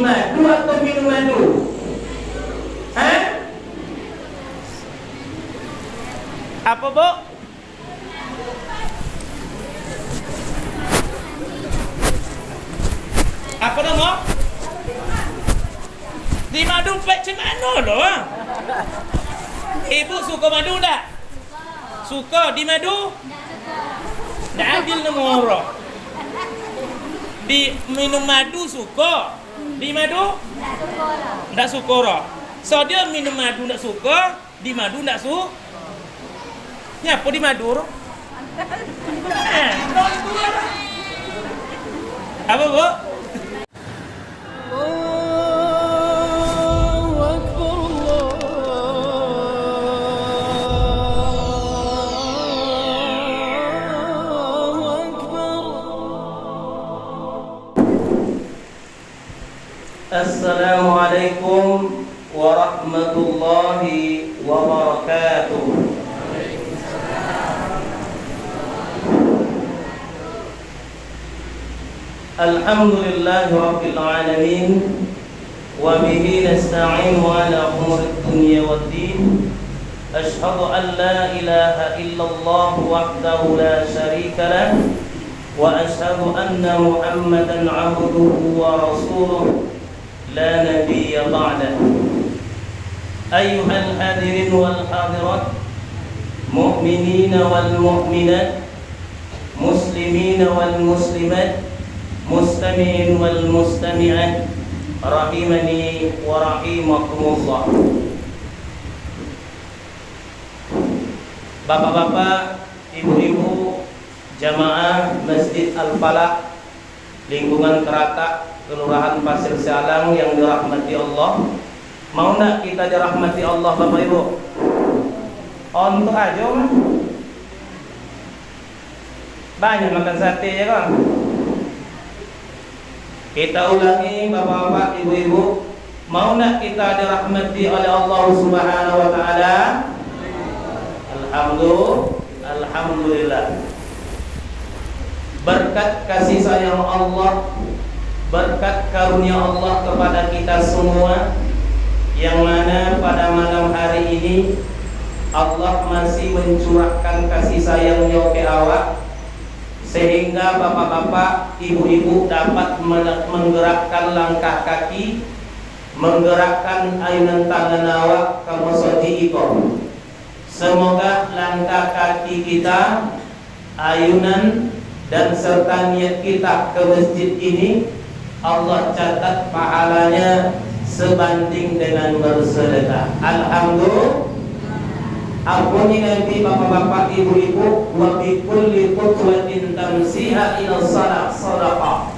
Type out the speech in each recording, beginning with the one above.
madu atau minum madu? Hah? Apa, Bu? Apa nama? Di madu macam mana loh? Ibu suka madu tak? Suka di madu? Tak adil nama orang. Di minum madu suka, di madu tak suka orang. So dia minum madu tak suka, di madu tak suka. Nyapa di madu orang? Apa, Bu? Assalamualaikum warahmatullahi wabarakatuh. Alhamdulillahi rabbil alamin wa bihi nasta'inu ala umuri dunya waddin. Ashhadu an la ilaha illallah wahdahu la syarika lah wa ashhadu anna Muhammadan 'abduhu wa rasuluh لا نبي بعده. أيها الحاضرين والحاضرات، مؤمنين والمؤمنات، مسلمين والمسلمات، مستمعين والمستمعات، رحمني ورحمكم الله. Bapak-bapak, ibu-ibu, jamaah Masjid Al-Falah, lingkungan Keratak, Kelurahan Pasir Sialang yang dirahmati Allah. Mau nak kita dirahmati Allah, Bapak Ibu? Untuk aja kan? Banyak makan sate ya kan? Kita ulangi Bapak-bapak, ibu-ibu. Mau nak kita dirahmati oleh Allah Subhanahu wa taala? Alhamdulillah. Berkat kasih sayang Allah, berkat karunia Allah kepada kita semua, yang mana pada malam hari ini Allah masih mencurahkan kasih sayangnya ke awak, sehingga bapak-bapak, ibu-ibu dapat menggerakkan langkah kaki, menggerakkan ayunan tangan awak ke masjid itu. Semoga langkah kaki kita, ayunan dan serta niat kita ke masjid ini Allah catat pahalanya sebanding dengan bersedekah. Alhamdulillah. Ampuni nanti bapak-bapak, ibu-ibu, wa bi kulli khutwatin tamsiha ila shalah sadaqah.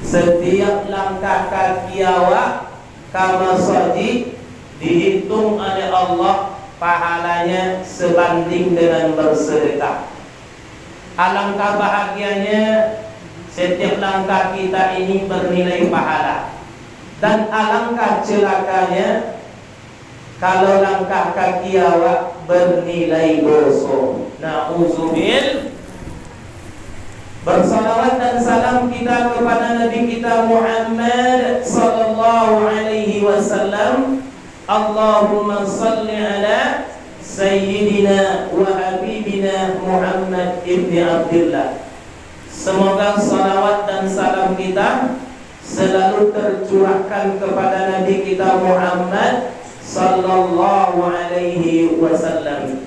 Setiap langkah kaki awak ke masjid dihitung oleh Allah pahalanya sebanding dengan bersedekah. Alangkah bahagianya setiap langkah kita ini bernilai pahala, dan alangkah celakanya kalau langkah kaki awak bernilai dosa. Na'udzubillah. Bersalawat dan salam kita kepada Nabi kita Muhammad sallallahu alaihi wasallam. Allahumma salli ala Sayyidina wa Habibina Muhammad ibni Abdullah. Semoga salawat dan salam kita selalu tercurahkan kepada Nabi kita Muhammad sallallahu alaihi wasallam,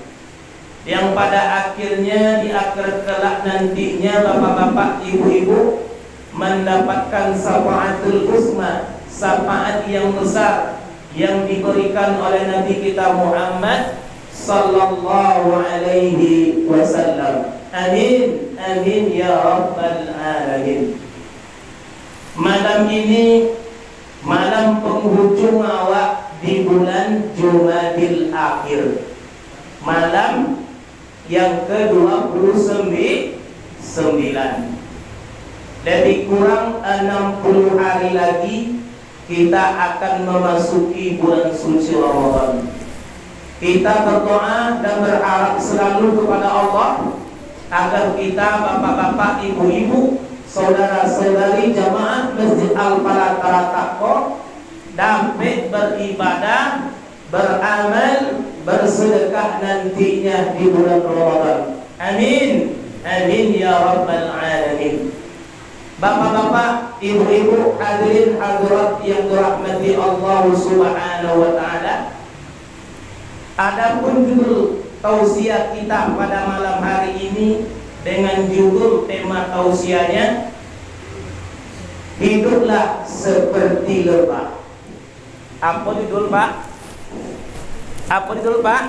yang pada akhirnya di akhir kelak nantinya bapak-bapak, ibu-ibu mendapatkan syafaatul uzma, syafaat yang besar yang diberikan oleh Nabi kita Muhammad sallallahu alaihi wasallam. Amin, amin ya rabbal alamin. Malam ini malam penghujung awak di bulan Jumadil Akhir, malam yang ke-29. Lebih kurang 60 hari lagi kita akan memasuki bulan suci Ramadan. Kita berdoa dan berharap selalu kepada Allah agar kita, bapak-bapak, ibu-ibu, saudara-saudari jamaah Masjid Al-Falah Keratak dapat beribadah, beramal, bersedekah nantinya di bulan Ramadan. Amin. Amin ya rabbal alamin. Bapak-bapak, ibu-ibu, hadirin hadirat yang dirahmati Allah Subhanahu wa taala. Adapun judul tausiah kita pada malam hari ini dengan judul tema tausiahnya, hiduplah seperti lebah. Apa judul Pak? Apa judul Pak?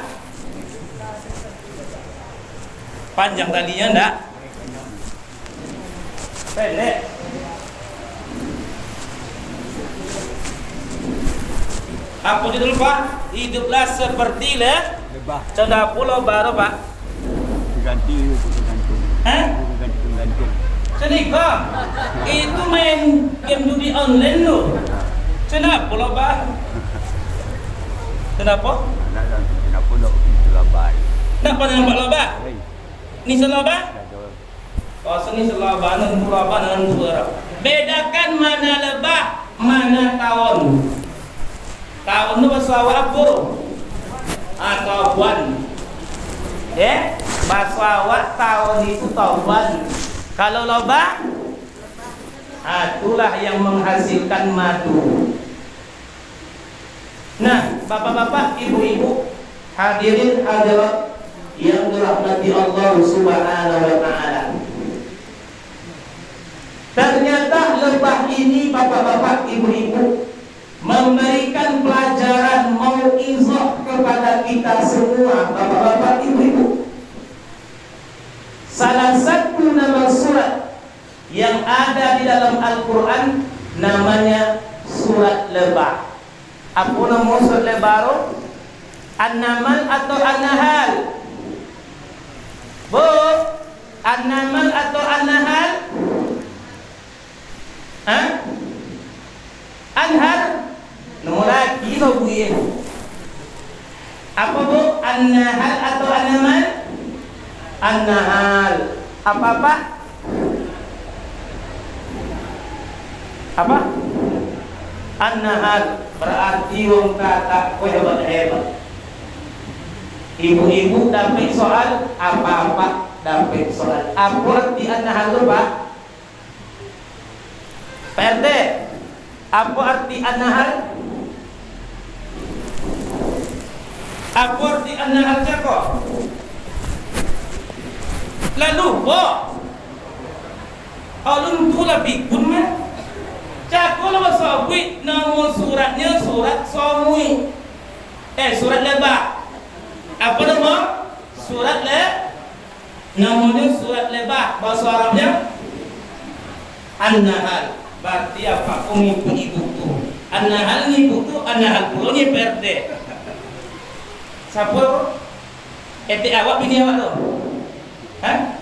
Panjang tadinya enggak? Pendek. Apa judul Pak? Hiduplah seperti lebah. Coba pulau baru Pak. Ganti gantung. Hah? Gantung. Senika. Itu main game judi online lo. Kenapa pulau baru? Kenapa? Kenapa nak lebah? Kenapa nampak lebah? Ni selobah? Oh, seni selobah dan lebah dengan suara. Bedakan mana lebah, mana tawon. Tawon itu bahasa apa? Tawon. Ya, bahasa awak tawon itu tawon. Kalau lebah, itulah yang menghasilkan madu. Nah, bapak-bapak, ibu-ibu, hadirin hadirat yang dirahmati Allah Subhanahu wa taala. Ternyata lebah ini, bapak-bapak, ibu-ibu, memberikan pelajaran mau'izah kepada kita semua, bapak-bapak, ibu-ibu. Salah satu nama surat yang ada di dalam Al-Quran namanya surat lebah. Apa nama surat lebah? An-Namal atau An-Nahal? Bu, An-Namal atau An-Nahal? Hah? An-Nahal? Nomor lagi lo bu ya. Apa bu? An-Nahal atau An-Namal? An-Nahal. Apa? Apa? An-Nahal berarti wong kata kowe hebat. Ibu-ibu dapat soal, apa-apa dapat soal. Apa arti An-Nahal itu Pak? PRT, apa arti An-Nahal? Apa arti An-Nahal cako? Lalu Pak, alun tu lebih pun mah. Cako lah bahasa Arab, nama suratnya surat Samui. Surat lebah. Apa nama? Surat namanya surat lebah. Bahasa Arabnya An-Nahal. Berarti apa? Ibu-ibu tu. An-Nahal ni buku, An-Nahal pulau ni PRT. Siapa? Awak bini awak tu? Hah?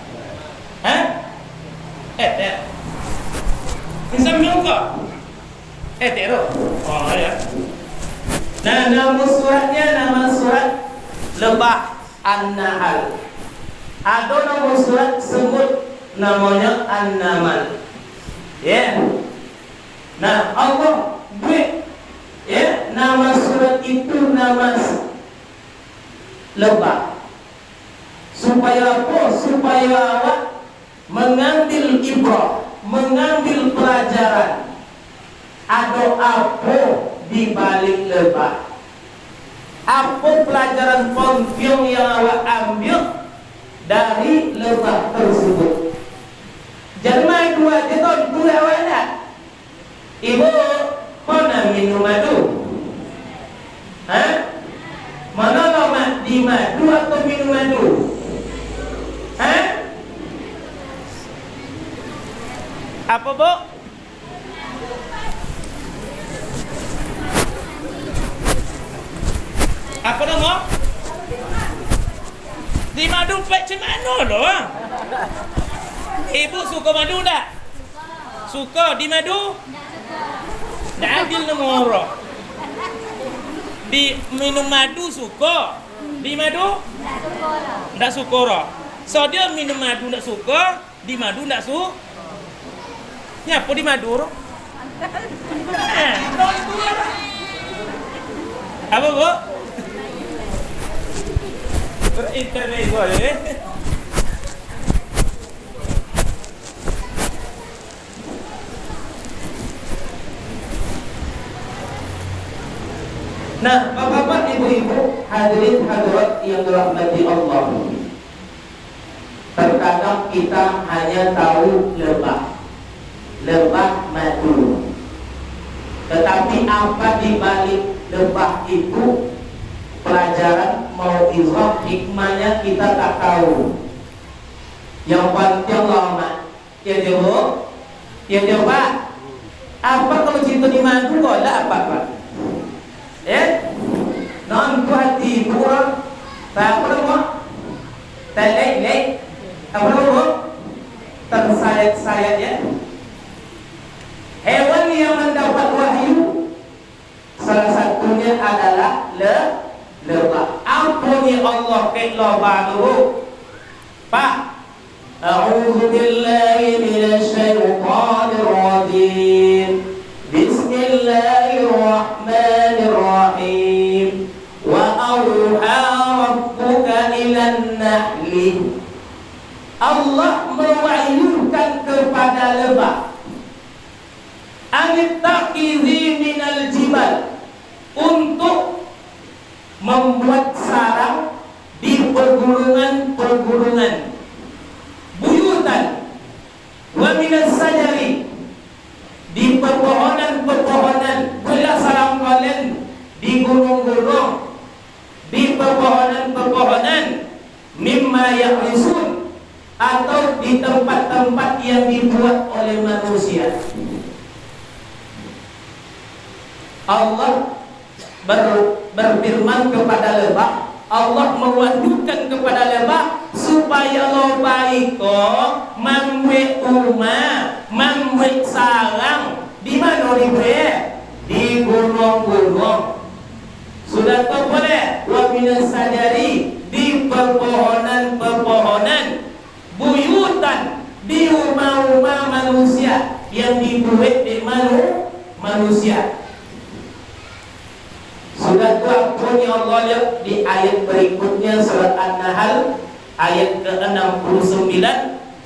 Insan miuka? Tu? Oh ya. Nah, nama suratnya nama surat lebah An-Nahal. Ada nama surat sebut namanya An-Namal. Ya. Nah, Allah beri nama surat itu nama lebah. Supaya apa? Supaya awak mengambil ibrah, mengambil pelajaran. Ada apa di balik lebah? Apa pelajaran penting yang awak ambil dari lebah tersebut? Jangan main dua jeton dua awak tak? Ibu, mana minum madu? Hah? Mana lama di madu atau minum madu? Hah? Apa bu? Apa nama? Di madu pek macam mana loh? Ibu suka madu tak? Suka di madu? Tak adil nama orang. Di minum madu suka, di madu? Tak suka orang. So dia minum madu tak suka, di madu tak suka. Ni apa di madu? Apa bu? Internet boleh. Nah, bapak-bapak, ibu-ibu, hadirin hadirat yang dirahmati Allah. Terkadang kita hanya tahu lebah madu. Tetapi apa di balik lebah itu, pelajaran mau izah hikmahnya kita tak tahu. Yang penting lama. Ya jawab. Ya jawab. Apa kalau cinta di madu kok lah apa? Non hati buruk, tak perlu, terleleh, apa perlu, tersayat-sayat ya. Hewan yang mendapat wahyu, salah satunya adalah lebah. Ampuni Allah ke lebah dulu, Pak. A'udzu billahi minasy syaithanir rajim. Bismillahirrahmanirrahim. Wa auha rabbuka ilan nahli. Allah mewahyukan kepada lebah, anittakhidhi minal jibal, untuk membuat sarang di pegunungan-pegunungan, buyutan, wa minas sajari, di pepohonan-pepohonan, bila sarang kalian di gunung-gunung, di pepohonan-pepohonan, mimma yahrisun, atau di tempat-tempat yang dibuat oleh manusia. Allah berfirman kepada lebah, Allah mewahyukan kepada lebah supaya lebah itu membuat rumah, membuat sarang di mana di gunung-gunung. Sudah tahu boleh? Wa minas sajari, di pepohonan-pepohonan, buyutan, di rumah-rumah manusia yang dibuat di manusia. Sudah tuh Allah lihat di ayat berikutnya surat An-Nahl ayat ke-69,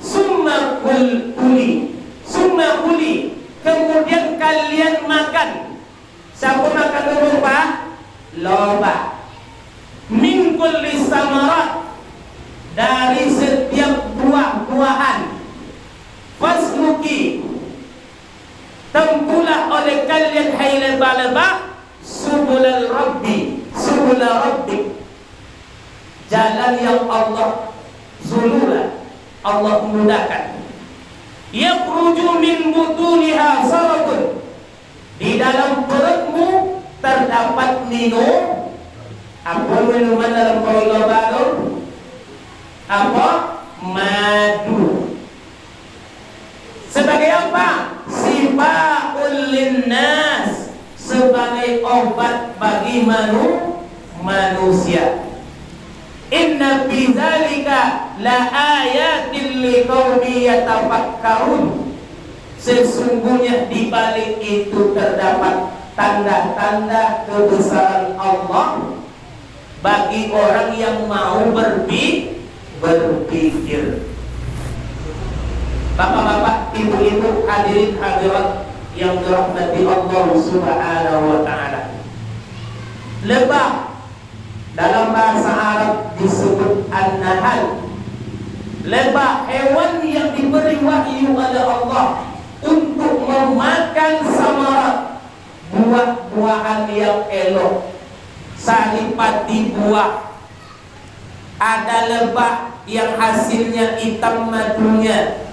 summa kuli, kemudian kalian makan. Siapa makan lebah? Lebah. Min kulli samarat, dari setiap buah-buahan. Fasluki, tempuhlah oleh kalian hai lebah-lebah, subulal rabbik, jalan yang Allah zulula, Allah mudahkan. Yakhruju min butuniha sarabun, di dalam perutmu terdapat minum. Apa minuman dalam perut lebah itu? Apa? Madu. Sebagai apa? Sifaul linnas, sebagai obat bagi manusia. Inna fi dzalika la ayatin liqaumin yatafakkarun. Sesungguhnya di balik itu terdapat tanda-tanda kebesaran Allah bagi orang yang mau berpikir. Bapak-bapak, ibu-ibu, hadirin hadirat yang dirahmati Allah Subhanahu wa taala. Lebah dalam bahasa Arab disebut an-nahl. Lebah hewan yang diberi wahyu oleh Allah untuk memakan samarat, buah-buahan yang elok, saripati buah. Ada lebah yang hasilnya hitam madunya.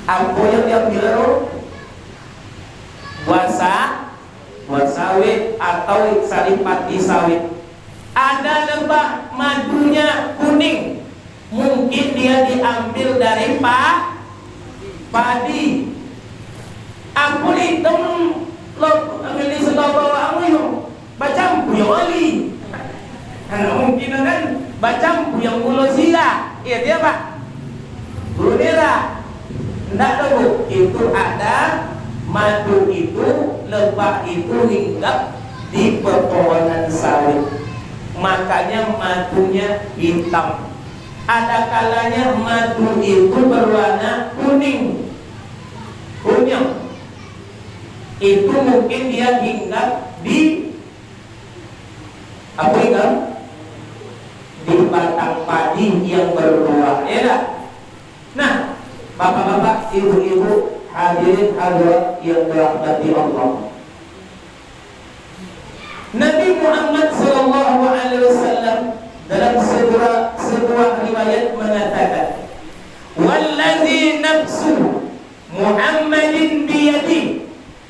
Apa yang diambil? Buah sawit atau saripati sawit. Ada lebah madunya kuning, mungkin dia diambil dari padi. Aku hitam ambil di sebelah bawah aku baca yang oli. Mungkin kan baca yang bulu sila. Iya dia Pak. Bulu merah. Tidak tahu itu ada madu itu, lebah itu hinggap di pepohonan sawit. Makanya madunya hitam. Ada kalanya madu itu berwarna kuning, kunyah. Itu mungkin dia hinggap di apa itu? Di batang padi yang berbuah, ya tak? Nah, bapak-bapak, ibu-ibu, hadirin hadirat yang dirahmati Allah. Nabi Muhammad SAW dalam sebuah riwayat mengatakan, "Wallazi nafsu Muhammadin biyadi."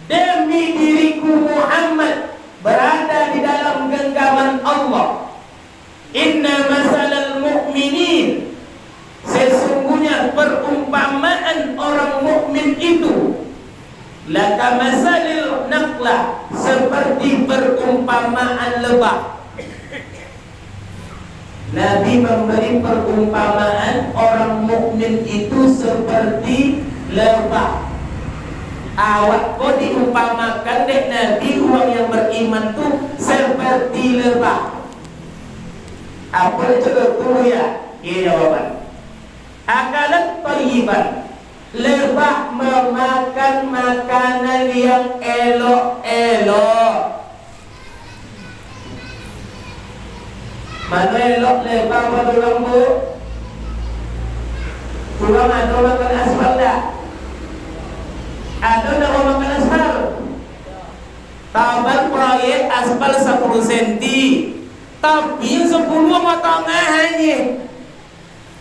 Demi diriku Muhammad berada di dalam genggaman Allah. Inna masalal mu'minin, sesungguhnya perumpamaan orang mukmin itu, laka masalil naqlah, seperti perumpamaan lebah. Nabi memberi perumpamaan orang mukmin itu seperti lebah. Awak kau diumpamakan dek Nabi, orang yang beriman tu seperti lebah. Apa itu tu ya? Ini jawaban. Akalan thayyiban, lebah memakan makanan yang elok-elok. Mana elok lebah pada lembu? Kurang ada makan aspal tak? Ada nak makan aspal? Taban proyek aspal 10 cm, tapi 10 potongan hanya.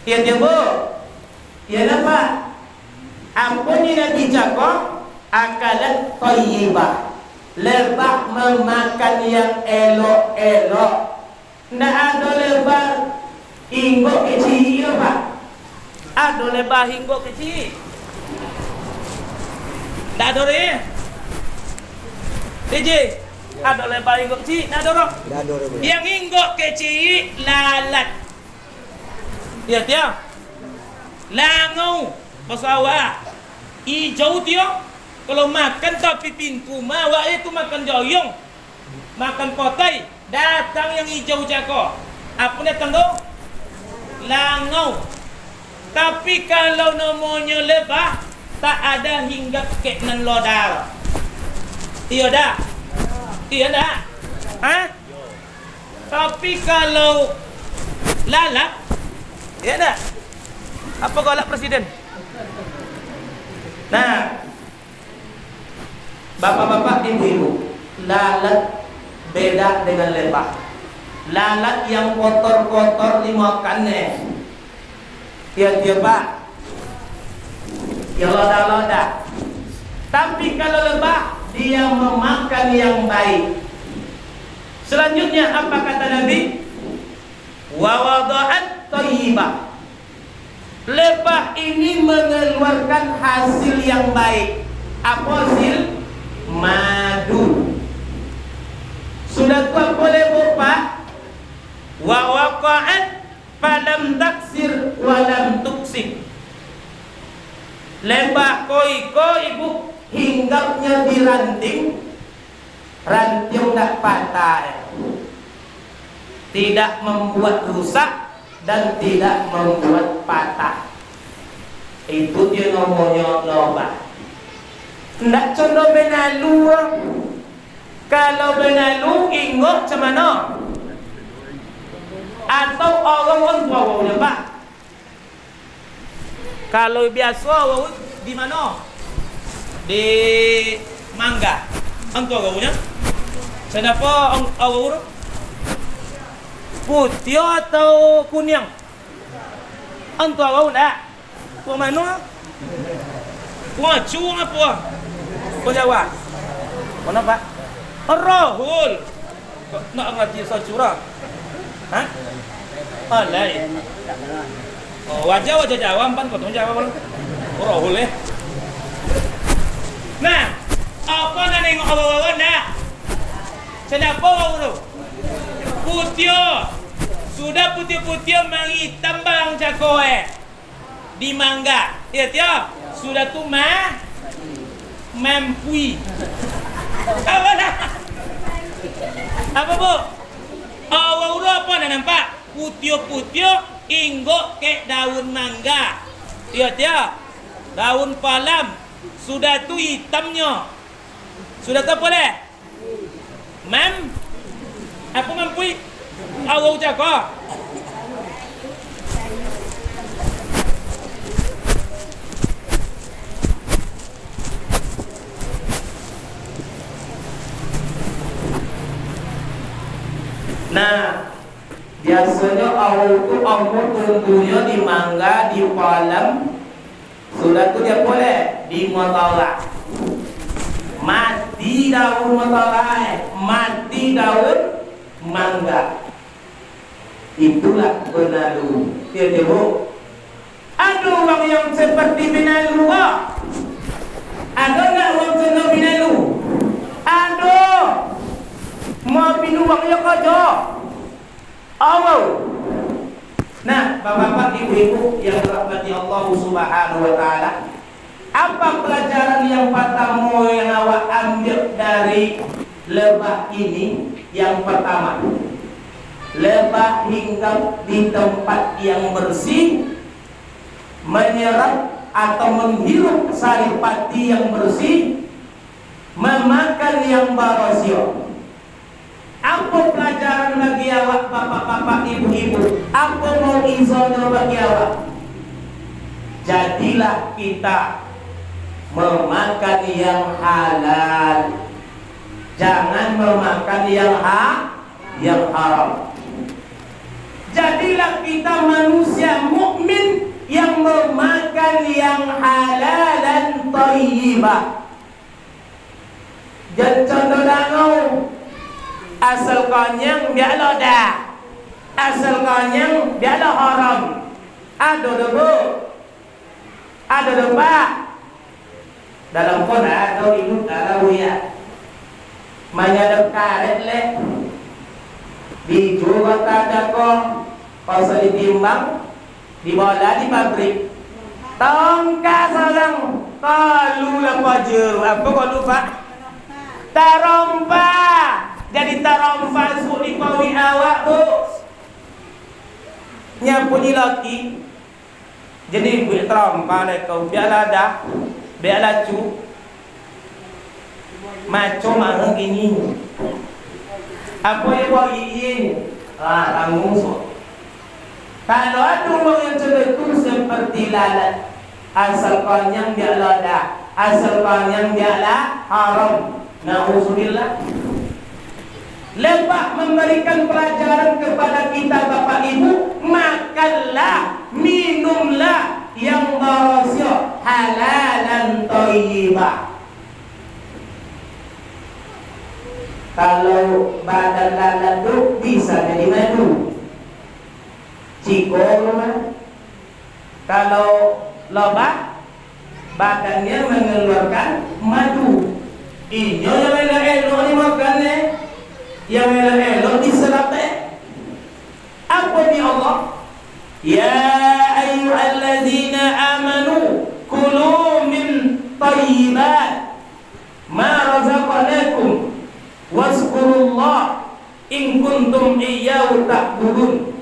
Ya dia bu, ya apa? Ampun ni Nabi cakap, akalat thayyibah, lebah memakan yang elok-elok. Ndak ada lebah hinggok kecil apa? Ada lebah hinggok kecil. Ndak ada ni. DJ, ada lebah hinggok kecil, ndak ada orang. Yang hinggok kecil lalat. Ya dia. Langau pesawat. Hijau dia. Kalau makan tapi pintu mawak itu makan joyong. Makan potai. Datang yang hijau jago. Apa datang tu? Langau. Tapi kalau namanya lebah, tak ada hingga kek nan lodar. Iya dah? Iya dah? Ha? Tapi kalau lalat, ya dah? Apa galak presiden? Nah, bapak-bapak, ibu-ibu, lalat beda dengan lebah. Lalat yang kotor-kotor dimakannya. Ya pak, ya loda-loda. Tapi kalau lebah, dia memakan yang baik. Selanjutnya apa kata Nabi? Wa wada'at thayyibah. Lebah ini mengeluarkan hasil yang baik. Apa hasil? Madu. Sudah tua boleh buka. Wa waqa'at falam taksir walam tuksik. Lebah koiko ibu hinggapnya di ranting, ranting tak patah, tidak membuat rusak dan tidak membuat patah. Itu dia namanya lebah. Ndak contoh benalu. Kalau benalu ingot macam mana? Atau orang tua lebah. Kalau biasa di mana? Di Mangga. Angko gaunya? Kenapa awur? Putih atau kuning? Angko gau dah. Tua mana? Tua cuang apa? Kau jawab. Mana pak? Rahul. Nak ngaji sacura? Hah? Alai. Oh, wajah jawab pan kau jawab. Rahul eh. Nah, apa nak nengok awal-awal dah? Kenapa awal tu? Putih. Sudah putih-putih mari tambang jagoe di Mangga. Ya tiap. Sudah tu mampui. Apa dah? Apa bu? Awal apa nak nampak? Putih-putih inggok ke daun mangga. Dia daun palam sudah tu hitamnya. Sudah tu apa leh? Mam? Apa mampu? Awal jaga. Nah, biasanya awal itu amur tumbuhnya di mangga, di palam. Sudah tu dia boleh di matala. Mati daun matala, mati daun mangga. Itulah benalu. Ya bu. Ada orang yang seperti benalu. Ada nggak orang senang benalu? Ada. Mau pindu waknya kaja. Awal. Nah, bapak-bapak, ibu-ibu yang dirahmati Allah Subhanahu wa taala, apa pelajaran yang pertama yang awak ambil dari lebah ini? Yang pertama, lebah hinggap di tempat yang bersih, menyerap atau menghirup saripati yang bersih, memakan yang barosio. Apa pelajaran bagi awak bapak-bapak, ibu-ibu? Apa mau izonnya bagi awak? Jadilah kita memakan yang halal. Jangan memakan yang haram. Jadilah kita manusia mukmin yang memakan yang halal dan thayyibah. Jangan contoh danau. Asal konyang biarlah dah. Asal konyang biarlah haram. Ada debu. Ada depak. Dalam kona ada hidup ada buaya. Manya karet le. Dijual tak kok. Pasal ditimbang. Dibawa di pabrik. Tongkat seorang. Kalu lah wajar. Apa kau lupa? Tarompa. Jadi tarompa suri kawi awak bu. Nyapu ni laki. Jadi buat tarompa le kau. Biarlah dah. Biarlah cu. Macam mana gini. Apa yang kau ingin? Tanggung so. Kalau ada orang yang celetu seperti lalat, asal konyang biarlah dah. Asal konyang biarlah haram. Na'udzubillah. Lebah memberikan pelajaran kepada kita bapak ibu, makanlah, minumlah yang barosio halalan thayyibah. Kalau badan lalat tu bisa jadi madu. Ciko rumah. Kalau lebah badannya mengeluarkan madu. Ini yang elok ni makan ni. Yang elok diserap apa ni Allah? Ya ayyuhalladzina amanu kulu min thayyibat ma razaqnakum wazkurullah in kuntum iyyahu ta'budun.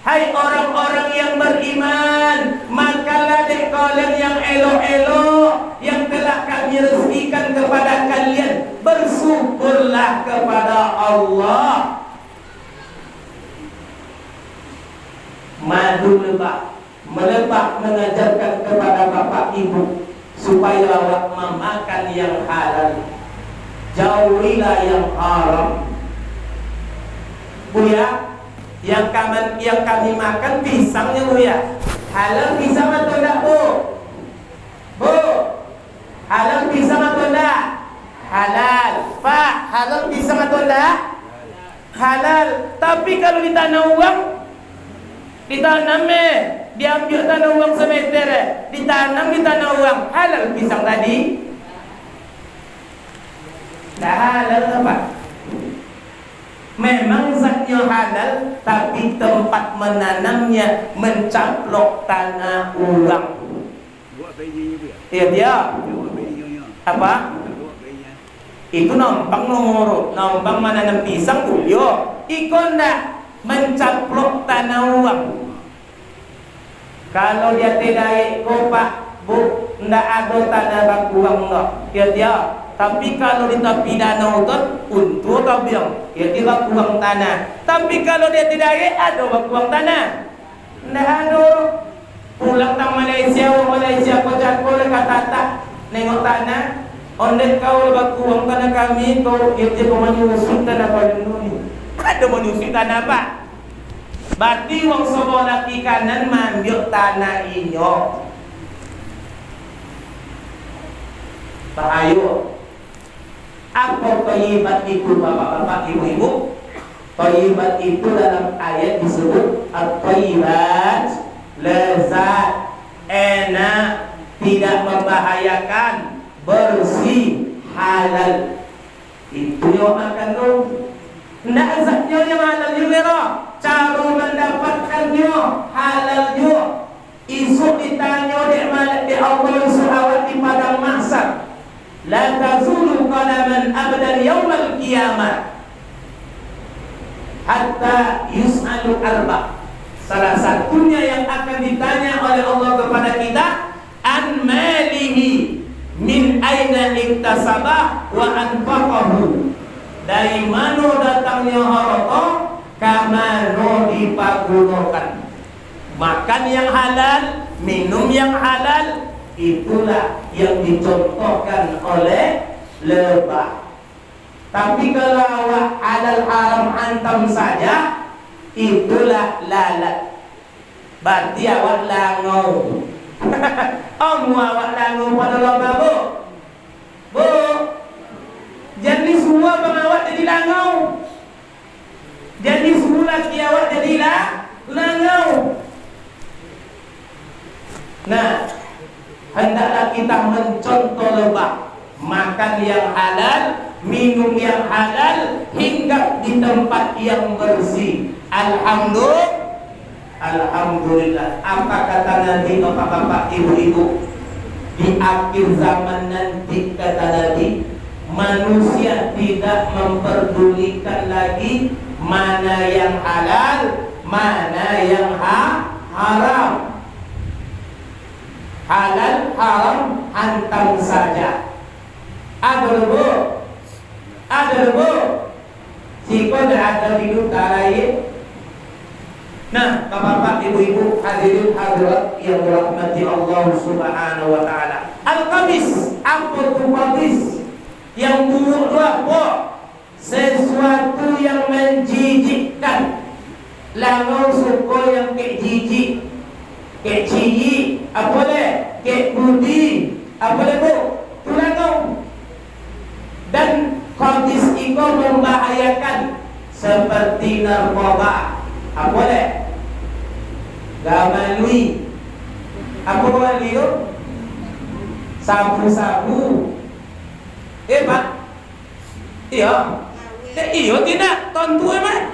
Hai orang-orang yang beriman, makanlah dek kalian yang elok-elok yang telah kami rezekikan kepada kalian. Bersyukurlah kepada Allah. Madu lebah, melebah mengajarkan kepada bapak ibu supaya awak memakan yang halal, jauhilah yang haram. Buya, yang kami makan pisangnya buya. Halal pisang atau enggak bu? Bu, halal pisang atau enggak? Halal. Pak, halal pisang atau enggak? Halal. Tapi kalau di tanah uang, ditanam diambil tanah uang semeter, ditanam di tanah uang, halal pisang tadi? Dah halal apa? Memang zatnya halal, tapi tempat menanamnya mencaplok tanah uang. Buat bayinya dia. Iya dia. Buat bayinya. Apa? Buat bayinya. Itu nampang nomoro, nampang menanam pisang bulyo. Iko ndak mencaplok tanah uang. Kalau dia tidak kopak, bu, ndak ada tanah bak uang ndak. Dia. Tapi kalau di tepi danau tu, untuk kau bilang, dia tidak uang tanah. Tapi kalau dia tidak ada bak uang tanah, ndak ada. Pulang tang Malaysia kau cakap kata tak nengok tanah. Ondek kau bak uang tanah kami, kau dia menyusut tanah kau dulu. Ada menyusut tanah apa? Berarti wong sobo laki kanan mambil tanah inyo. Bahayu. Apa thayyibat itu bapak-bapak, ibu-ibu? Thayyibat itu dalam ayat disebut at-thayyibat, lezat, enak, tidak membahayakan, bersih, halal. Itu yang makan tu. Ndak azabnya yang halal juga. Cara mendapatkannya halal juga. Isu ditanya di Allah SWT di padang mahsyar. La tazulu qadaman abadan yaumal qiyamah hatta yus'alu arba. Salah satunya yang akan ditanya oleh Allah kepada kita, an malihi min aina iktasabah wa anfaqahu. Dari mana datangnya harta, kamano dipagunakan. Makan yang halal, minum yang halal, itulah yang dicontohkan oleh lebah. Tapi kalau awak halal haram antam saja, itulah lalat. Berarti awak langau. Awak langau pada lebah, bu. Bu, jadi semua pengawat jadi langau. Jadi semua laki awak jadi langau. Nah, hendaklah kita mencontoh lebah. Makan yang halal, minum yang halal, hinggap di tempat yang bersih. Alhamdulillah. Apa kata Nabi, bapak-bapak, ibu-ibu? Di akhir zaman nanti, kata Nabi, manusia tidak memperdulikan lagi mana yang halal, mana yang haram. Halal, haram, hantam saja. Ada lebu. Jika ada hidup tarayit. Nah, bapak-bapak, ibu-ibu, hadirin hadirat yang dirahmati Allah Subhanahu wa taala. Al-Qamis, apa itu qamis? Yang buruk itu apa? Sesuatu yang menjijikkan. Langau suka yang kek jijik, kek ciyi, apa boleh? Kek budi, apa boleh bu? Itu langau. Dan qamis itu membahayakan seperti narkoba. Apa boleh? Gamalui. Apa boleh itu? Sabu-sabu. Pak. Iya. Iya tidak. Tentu emang.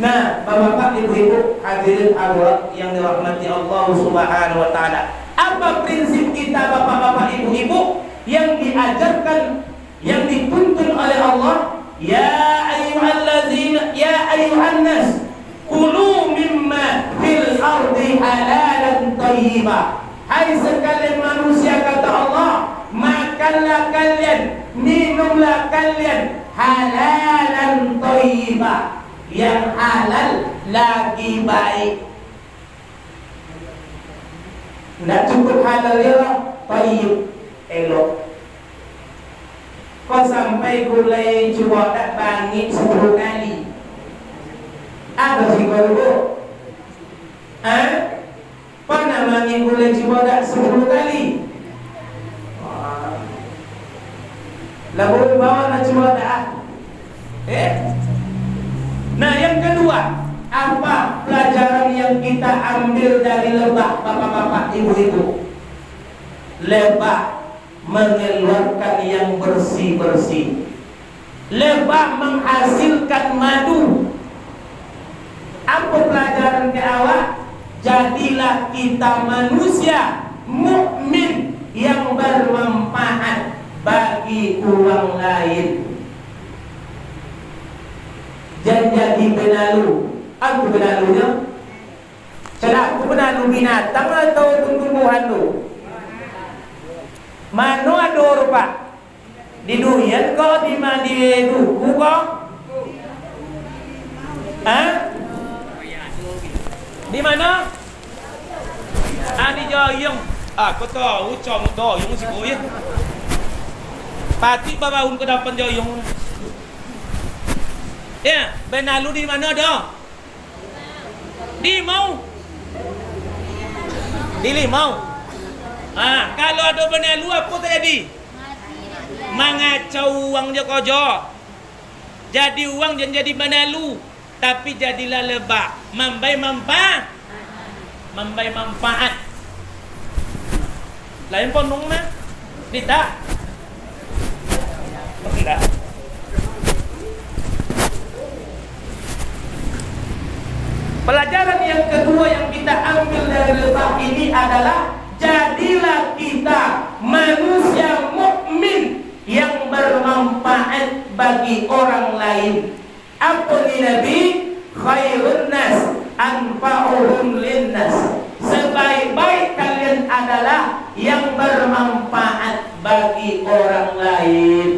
Nah, bapak-bapak, ibu-ibu, hadirin hadirat yang dirahmati Allah Subhanahu wa taala. Apa prinsip kita, bapak-bapak, ibu-ibu, yang diajarkan, yang dituntun oleh Allah? Ya ayyuhallazina, ya ayyuhan nas, kulu mimma fil ardi halalan thayyibah. Hai sekalian manusia, kata Allah, makanlah kalian, minumlah kalian halalan thayyibah, yang halal lagi baik. Tidak cukup halal ya, thayyib, elok. Kau sampai gulai cuba tak bangit 10 kali. Ada sih kau dulu? Apa namanya gulai cuba tak 10 kali? Lalu bawa nak cuba tak? Nah, yang kedua, apa pelajaran yang kita ambil dari lebah, bapak-bapak, ibu-ibu? Lebah mengeluarkan yang bersih-bersih. Lebah menghasilkan madu. Apa pelajaran ke awak? Jadilah kita manusia mukmin yang bermanfaat bagi orang lain. Jadi benalu. Apa benalunya? Cara aku benalu binatang atau tumbuhan tu? Mano ada rupa? Di dunia kau di mana di duku kau? Hah? Di mana? Di Joyong. Kau tahu cong Joyong si boy. Pati babaun ke depan Joyong. Ya, benalu di mana dah? Di Mau. Di Limau. Kalau ada benalu apa terjadi? Mengacau uang je kojo. Jadi uang jangan jadi benalu, tapi jadilah lebah. Mambai manfaat. Lain pun nung na? Tidak. Tidak. Pelajaran yang kedua yang kita ambil dari lebah ini adalah jadilah kita manusia mukmin yang bermanfaat bagi orang lain. Apa ni Nabi? Khairun nas anfa'uhum linnas. Sebaik-baik kalian adalah yang bermanfaat bagi orang lain.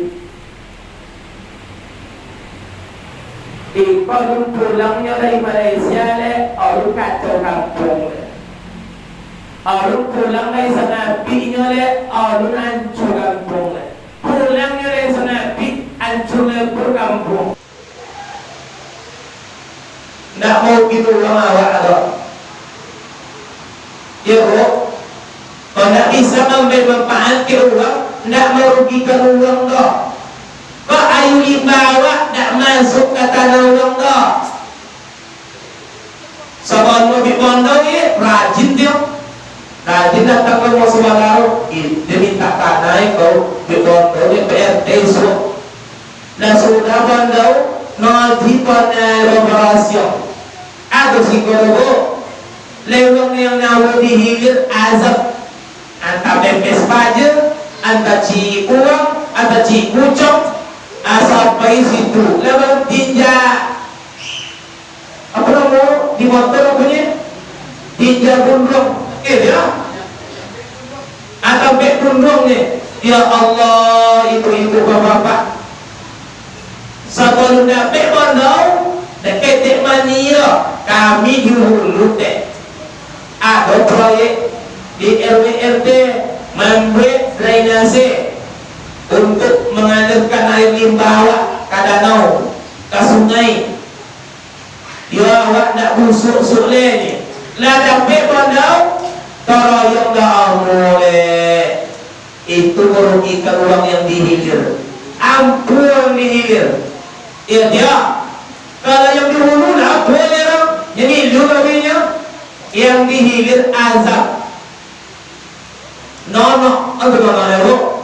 Kalau pulangnya dari Malaysia le, orang kacau kampung le. Orang pulang dari Senapinya le, orang hancur kampung le. Pulangnya dari Senapi, hancur le kampung. Nak mau gitu orang awak atau? Ya bro, kalau nak bisa memberi manfaat ke orang, nak merugikan orang dah. Kau ayu dibawa tak masuk ke tanah orang dah. Sebab mau di pondok ni rajin dia. Rajin datang ke musuh baru, dia minta tanah kau di pondok ni PRT so. Dan sudah pondok nanti pada operasi. Ada psikologo lewat yang nyawa dihilir azab. Anta bebes paje, anta ci uang, anta ci kucong. Sampai situ lewat tinja apa nama di motor punya tinja gundrung ya atau bek gundrung ni. Ya Allah, ibu-ibu bapak-bapak sebelum dah bek mondau dekat dek mania kami di hulu dek ada proyek di RW RT membuat drainase untuk mengalirkan air limbah ke danau, ke sungai. Ya awak nak busuk sulle ni. Lah dapat pondau, toroyong dah boleh. Itu merugikan orang yang dihilir. Ampun dihilir. Ya dia. Kalau yang dihulu lah boleh orang. Jadi luabinya yang dihilir azab. Nono, apa mana lu?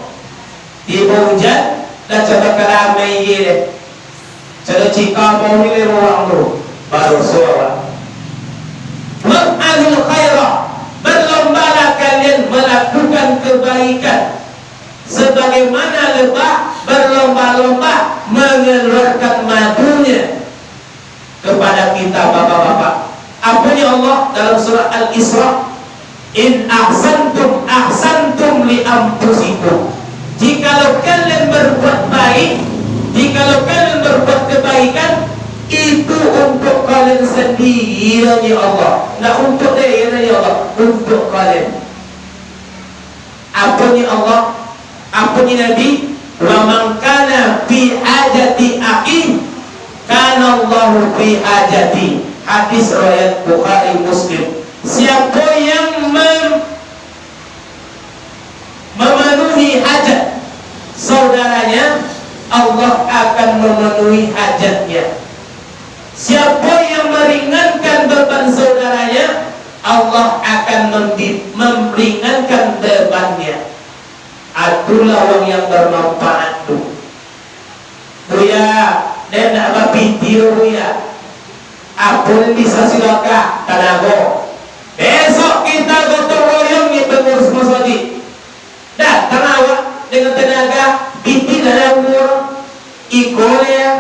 Di hujan dan coba keramai gini. Coba jika mau milih orang tu baru suara. Ma'alul khairah, berlombalah kalian melakukan kebaikan. Sebagaimana lebah berlomba-lomba mengeluarkan madunya kepada kita bapak-bapak. Apanya Allah dalam surah Al-Isra? In ahsantum ahsantum li anfusikum. Jikalau kalian berbuat baik, jikalau kalian berbuat kebaikan, itu untuk kalian sendiri ya Allah. Nah untuk dia ya Allah, untuk kalian. Apa ni Allah? Apa ni Nabi? Wa man kana fi hajati akhi, kana Allah fi hajati. Hadis riwayat Bukhari Muslim. Siapa yang memenuhi hajat saudaranya, Allah akan memenuhi hajatnya. Siapa yang meringankan beban saudaranya, Allah akan meringankan bebannya. Itulah orang yang bermanfaat tu. Buya, dia nak berpintir buya. Apa bisa silakan tanago. Besok kita gotong royong ni pengurus masjid. terawak dengan tenaga biti dan umur ikut ya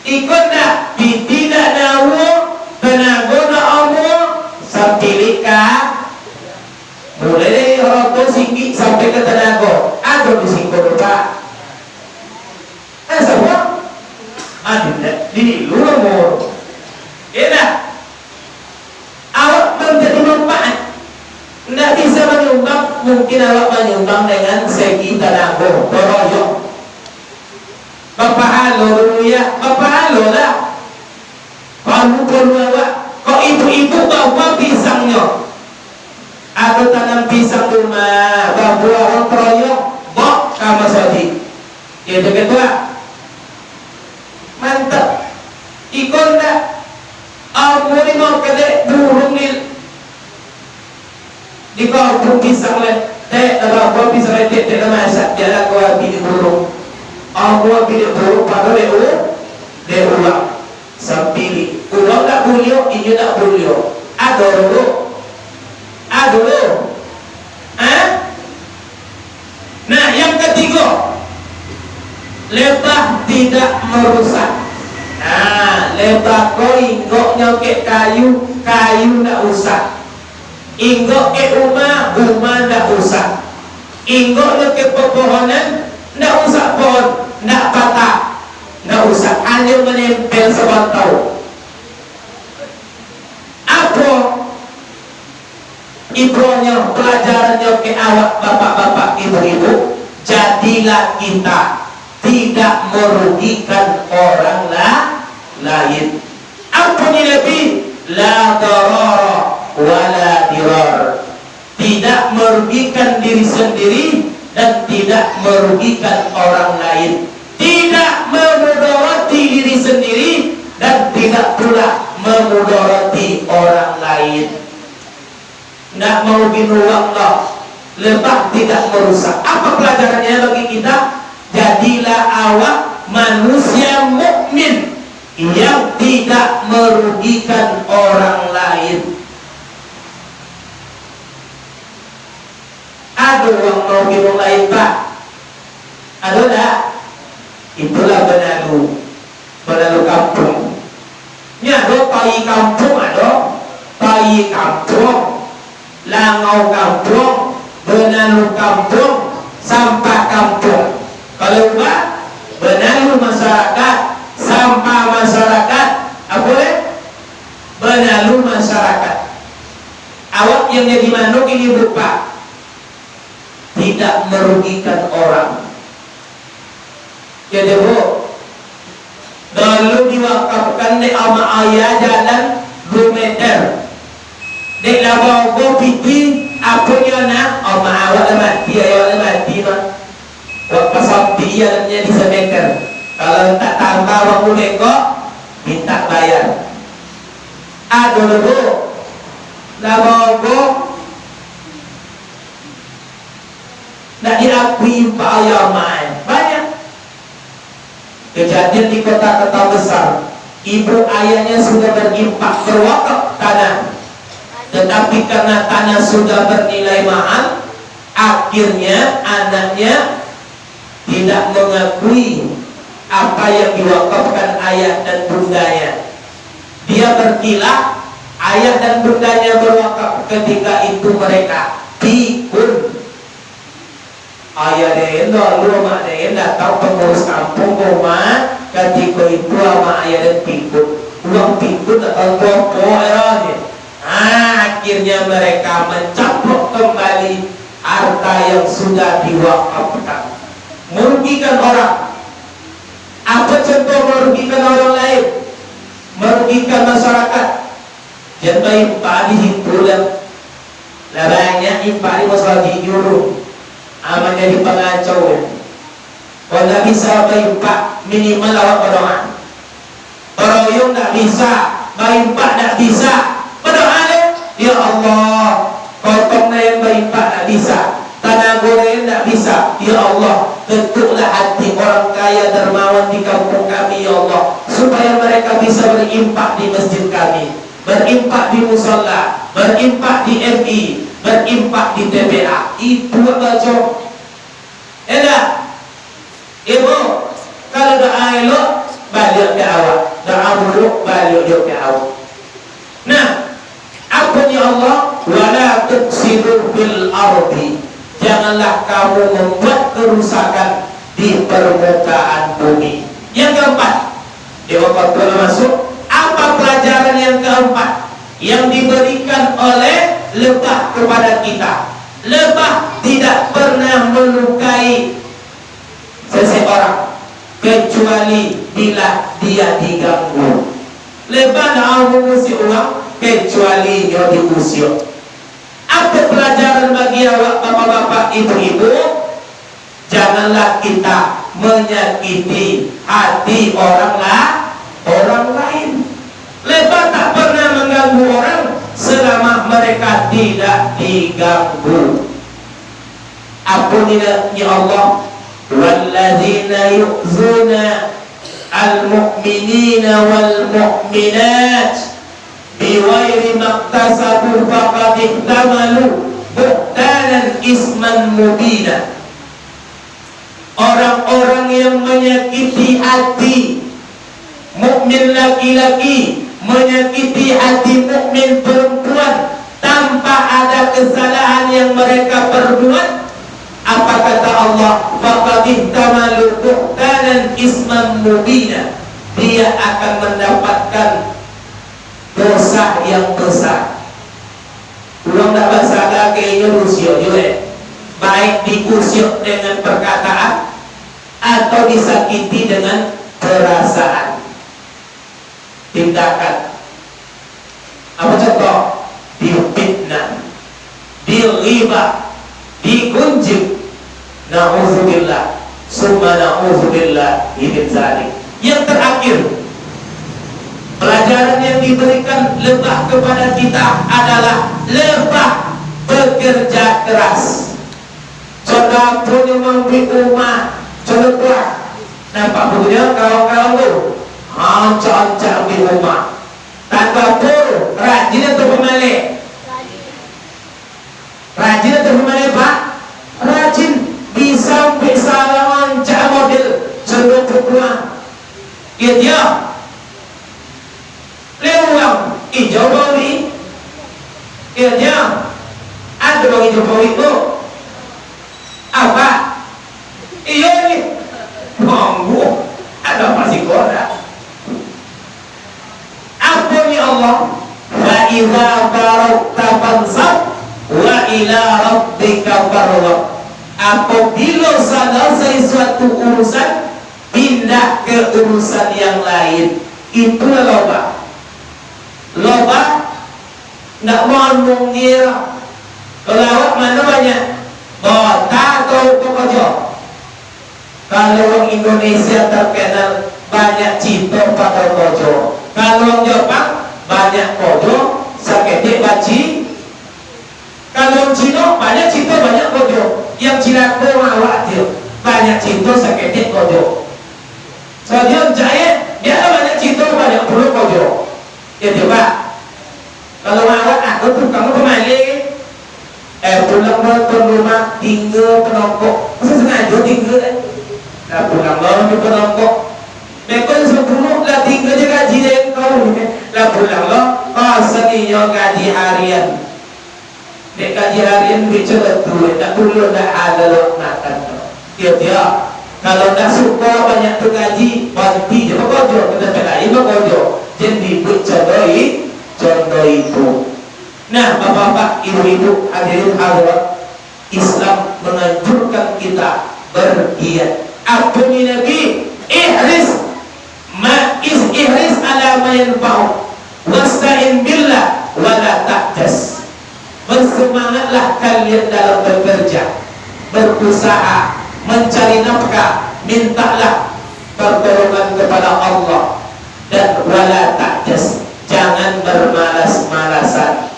ikut dah biti dan umur tenaga dan umur sampai mulai dari orang tua singgi sampai ke tenaga ada di singkong lupa semua ada di luar umur ya awak menjadi manfaat tidak bisa menyumbang mungkin awak menyumbang dengan segi tenaga boroyok bapak halo dulu ya bapak halo lah kamu perlu awak kok ibu-ibu bawa pisangnya atau tanam pisang rumah bawa orang proyok bok kamu sodi itu kedua mantap ikon dah ini mau kedek burung di kampung pisang le bawa pisang le teh masak jalan kau pilih burung pilih burung pada uang sampili uang tak bulio ini tak bulio adoro nah yang ketiga lebah tidak merusak lebah kau inggok nyokek kayu tak usah inggok ke rumah tak usah inggok nyokek pepohonan tak usah pohon tak patah tak usah hanya menempel sebantau apa ibunya pelajarannya ke awak bapak-bapak ibu-ibu jadilah kita tidak merugikan orang lain apa ini lebih la darara wala dirar tidak merugikan diri sendiri dan tidak merugikan orang lain tidak memudarati diri sendiri dan tidak pula memudarati orang lain tidak merugi uang lebah tidak merusak apa pelajarannya bagi kita jadilah awak manusia mukmin yang tidak merugikan orang lain ada yang merugi orang lain pak ada tak itulah benalu kampung ini ada tai kampung tai kampung langau kampung benalu kampung sampah kampung kalau enggak benalu masyarakat sampah masyarakat apa boleh benalu masyarakat awak yang jadi manuk ini berupa tidak merugikan orang jadi bu dulu diwakafkan di ama ayah jalan 2 meter di labau go piti apanya nak ama awak mati ayah mati mah waktu sampai jalannya di semeter kalau tak tambah waktu neko minta bayar ada dulu labau go nak diakui pak ayah main banyak kejadian di kota-kota besar ibu ayahnya sudah berimpak berwakaf tanah tetapi karena tanah sudah bernilai mahal akhirnya anaknya tidak mengakui apa yang diwakafkan ayah dan bundanya dia berkilah ayah dan bundanya berwakaf ketika itu mereka pikun ayah denda lu mak denda tahu pengurus kampung rumah ketika itu sama ayah dan pikun uang pikun atau popo eranya akhirnya mereka mencaplok kembali harta yang sudah diwakafkan merugikan orang apa contoh merugikan orang lain merugikan masyarakat jangan impah di himpunan lah banyak impah di masalah di juru aman jadi pengacau kalau tak bisa impah minimal awak berdoa peroyong tak bisa impah tak bisa berdoa ya Allah potong yang impah tak bisa tanah goreng tak bisa ya Allah bentuklah hati orang kaya dermawan di kampung kami ya Allah supaya mereka bisa berimpak di masjid kami berimpak di musola berimpak di MI berimpak di TPA itu baca Enak. Ibu, kalau doa elok balik ke awak, doa buruk balik ke awak. Nah, apa ni Allah? Wala tuksidu fil ardi. Janganlah kamu membuat kerusakan di permukaan bumi. Yang keempat, Dewa Fatul masuk. Apa pelajaran yang keempat yang diberikan oleh lebah kepada kita? Lebah tidak pernah melukai seseorang kecuali bila dia diganggu. Lebah tak mengusir orang kecuali dia diusir. Apa pelajaran bagi awak bapak-bapak, ibu-ibu? Janganlah kita menyakiti hati orang lain. Lebah tak pernah mengganggu orang selama mereka tidak diganggu. Apa ni Allah? Walladzina yu'zuna al-mu'minina wal-mu'minat bighairi maktasabu faqad ihtamalu buhtanan isman mubina. Orang-orang yang menyakiti hati mukmin laki-laki, menyakiti hati mukmin perempuan tanpa ada kesalahan yang mereka perbuat, apa kata Allah? Faqad ihtamalu buhtanan isman mubina. Dia akan mendapatkan dosa yang besar. Ulang tak bersalah kayaknya Rusia juga. Baik diusir dengan perkataan atau disakiti dengan perasaan. Tindakan. Apa contoh? Difitnah, dighibah, digunjing. Na'udzubillah, summa na'udzubillah min dzalik. Yang terakhir, pelajaran yang diberikan lebah kepada kita adalah lebah bekerja keras. Contoh punya memberi rumah, contoh nampak punya kawan-kawan tu ancak-ancak di rumah tanpa pun rajin atau pemalik? Rajin atau pemalik Pak? Rajin. Bisa salah ancak model contoh rumah dia lewang hijau bawi dia ada bagi hijau bawi itu apa? Iya ni monggo ada pasti korak. Apa ni Allah? Wa idza barakta fansab wa ila rabbika farghab. Apabila selesai suatu urusan, pindah ke urusan yang lain. Itulah loba. Loba nggak mau mengira. Kalau awak mana banyak? Bota atau kokojo? Kalau orang Indonesia terkenal banyak cinta pada kojo. Kalau orang Jepang banyak kojo, sakit baci. Kalau orang Cina banyak cinta banyak kojo. Yang Cina awak dia banyak cinta sakit kojo. Soalnya jaya dia banyak cinta banyak puluh kojo. Ya coba. Kalau awak aku tuh kamu kemana? Pulang nonton rumah tinggal penongkok. Masa sengaja tinggal lah pulang nonton penongkok. Mereka sebelum lah tinggal je gaji dia kau lah pulang lo. Oh seninya gaji harian. Dek gaji harian bicara tu, tak perlu dah ada lo makan tu. Dia kalau tak suka banyak tu gaji, banti je bekerja. Kita cakap bekerja. Jadi contoh itu. Nah, bapak-bapak, ibu-ibu, hadirin hadirat, Islam menganjurkan kita bergiat. Apa ni Nabi? Ihris ala ma yanfa'u wasta'in billah wala ta'jas. Bersemangatlah kalian dalam bekerja, berusaha, mencari nafkah, mintalah pertolongan kepada Allah dan wala ta'jas. Jangan bermalas-malasan.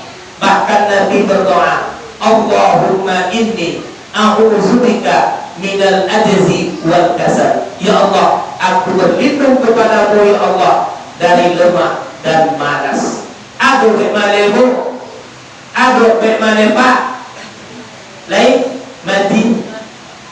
Bahkan Nabi berdoa, Allahumma inni a'udzubika minal ajzi wal kasal. Ya Allah, aku berlindung kepadamu ya Allah dari lemah dan malas. Aduh bagaimana Pak? Lain mati.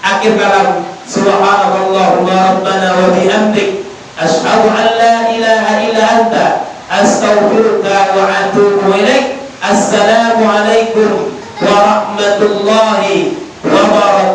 Akhir kalam, subhanakallahumma rabbana wa bihamdik, asyhadu an la ilaha illa anta, astaghfiruka wa atubu ilaik. Assalamualaikum warahmatullahi wabarakatuh.